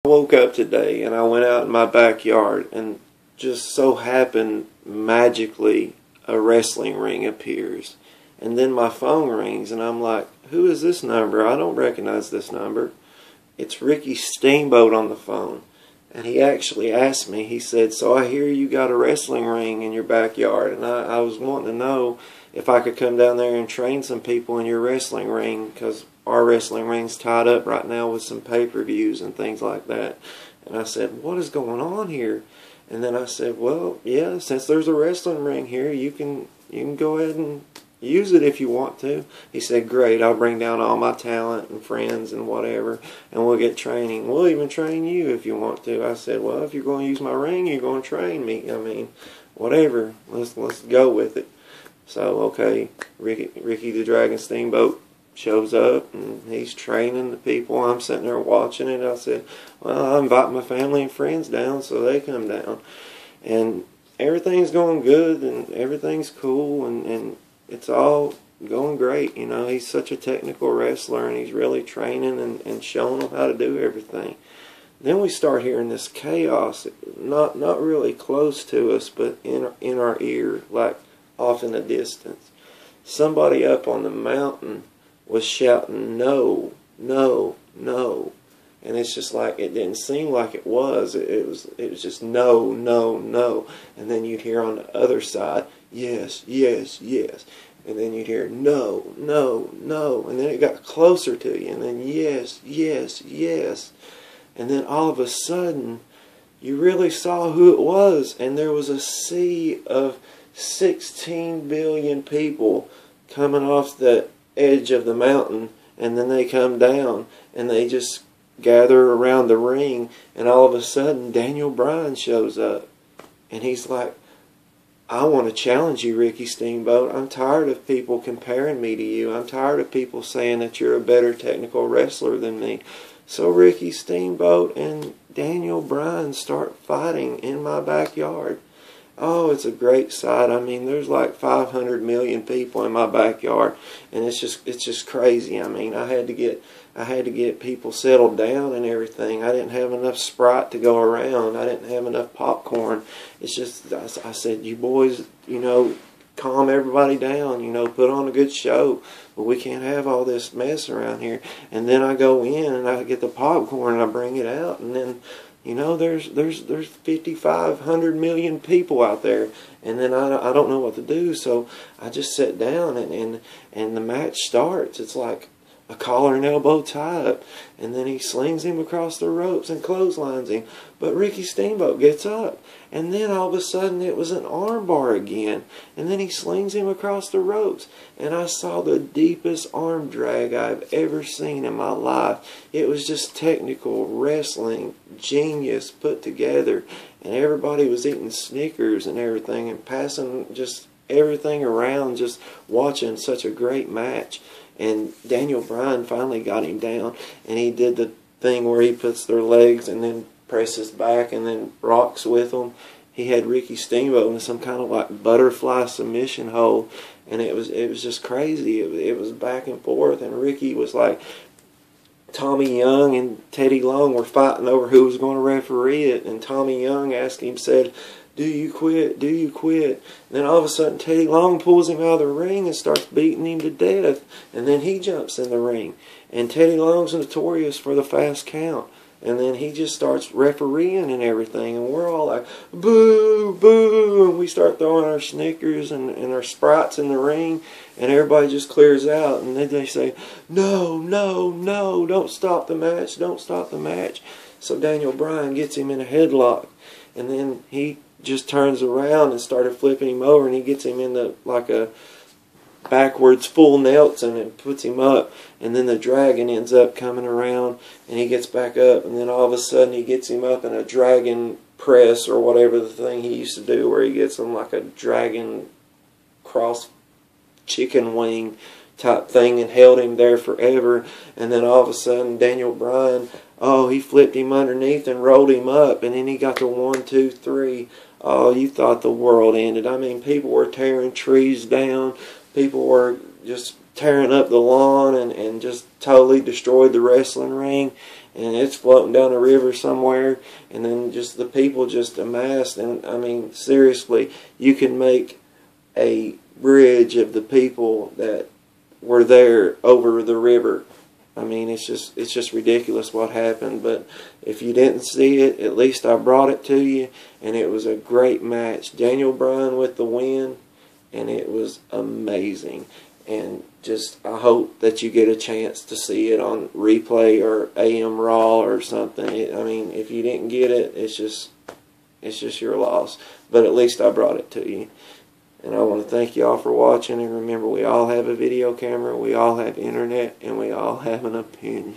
I woke up today and I went out in my backyard and just so happened magically a wrestling ring appears. And then my phone rings and I'm like, who is this number? I don't recognize this number. It's Ricky Steamboat on the phone. And he actually asked me, he said, so I hear you got a wrestling ring in your backyard. And I was wanting to know if I could come down there and train some people in your wrestling ring, because our wrestling ring's tied up right now with some pay-per-views and things like that. And I said, what is going on here? And then I said, well, yeah, since there's a wrestling ring here, you can go ahead and use it if you want to. He said, great, I'll bring down all my talent and friends and whatever, and we'll get training. We'll even train you if you want to. I said, well, if you're going to use my ring, you're going to train me. I mean, whatever. Let's go with it. So, okay, Ricky the Dragon Steamboat shows up, and he's training the people. I'm sitting there watching it. I said, well, I invite my family and friends down, so they come down. And everything's going good, and everything's cool, and it's all going great. You know, he's such a technical wrestler, and he's really training and showing them how to do everything. Then we start hearing this chaos, not really close to us, but in our ear, like off in the distance. Somebody up on the mountain was shouting, no, no, no. And it's just like, it didn't seem like it was. It was just no, no, no. And then you'd hear on the other side, yes, yes, yes. And then you'd hear no, no, no. And then it got closer to you. And then yes, yes, yes. And then all of a sudden, you really saw who it was. And there was a sea of 16 billion people coming off the edge of the mountain. And then they come down and they just gather around the ring. And all of a sudden, Bryan shows up. And he's like, I want to challenge you, Ricky Steamboat. I'm tired of people comparing me to you. I'm tired of people saying that you're a better technical wrestler than me. So Ricky Steamboat and Bryan start fighting in my backyard. Oh, it's a great sight. I mean, there's like 500 million people in my backyard, and it's just crazy. I mean, I had to get people settled down and everything. I didn't have enough Sprite to go around. I didn't have enough popcorn. It's just, I said, you boys, you know, calm everybody down, you know, put on a good show. But we can't have all this mess around here. And then I go in and I get the popcorn and I bring it out, and then, you know, there's 5,500 million people out there, and then I don't know what to do. So I just sit down and the match starts. It's like a collar and elbow tie up, and then he slings him across the ropes and clotheslines him. But Ricky Steamboat gets up, and then all of a sudden it was an arm bar again, and then he slings him across the ropes, and I saw the deepest arm drag I've ever seen in my life. It was just technical wrestling genius put together, and everybody was eating Snickers and everything and passing just everything around, just watching such a great match. And Bryan finally got him down, and he did the thing where he puts their legs and then presses back and then rocks with them. He had Ricky Steamboat in some kind of like butterfly submission hold, and it was just crazy. It was back and forth, and Ricky was like, Tommy Young and Teddy Long were fighting over who was going to referee it, and Tommy Young asked him, said, do you quit? Do you quit? And then all of a sudden Teddy Long pulls him out of the ring and starts beating him to death. And then he jumps in the ring. And Teddy Long's notorious for the fast count. And then he just starts refereeing and everything. And we're all like, boo, boo. And we start throwing our Snickers and our Sprites in the ring. And everybody just clears out. And then they say, no, no, no, don't stop the match. Don't stop the match. So Bryan gets him in a headlock. And then he just turns around and started flipping him over, and he gets him into like a backwards full Nelson and puts him up, and then the dragon ends up coming around and he gets back up, and then all of a sudden he gets him up in a dragon press or whatever the thing he used to do, where he gets him like a dragon cross chicken wing type thing and held him there forever. And then all of a sudden Bryan, oh, he flipped him underneath and rolled him up, and then he got the 1, 2, 3. Oh, you thought the world ended. I mean, people were tearing trees down. People were just tearing up the lawn and just totally destroyed the wrestling ring, and it's floating down a river somewhere, and then just the people just amassed. And I mean, seriously, you can make a bridge of the people that were there over the river. I mean, it's just ridiculous what happened. But if you didn't see it, at least I brought it to you, and it was a great match. Daniel Bryan with the win, and it was amazing. And just, I hope that you get a chance to see it on replay or AM Raw or something. I mean, if you didn't get it, it's just your loss. But at least I brought it to you. And I want to thank you all for watching. And remember, we all have a video camera, we all have internet, and we all have an opinion.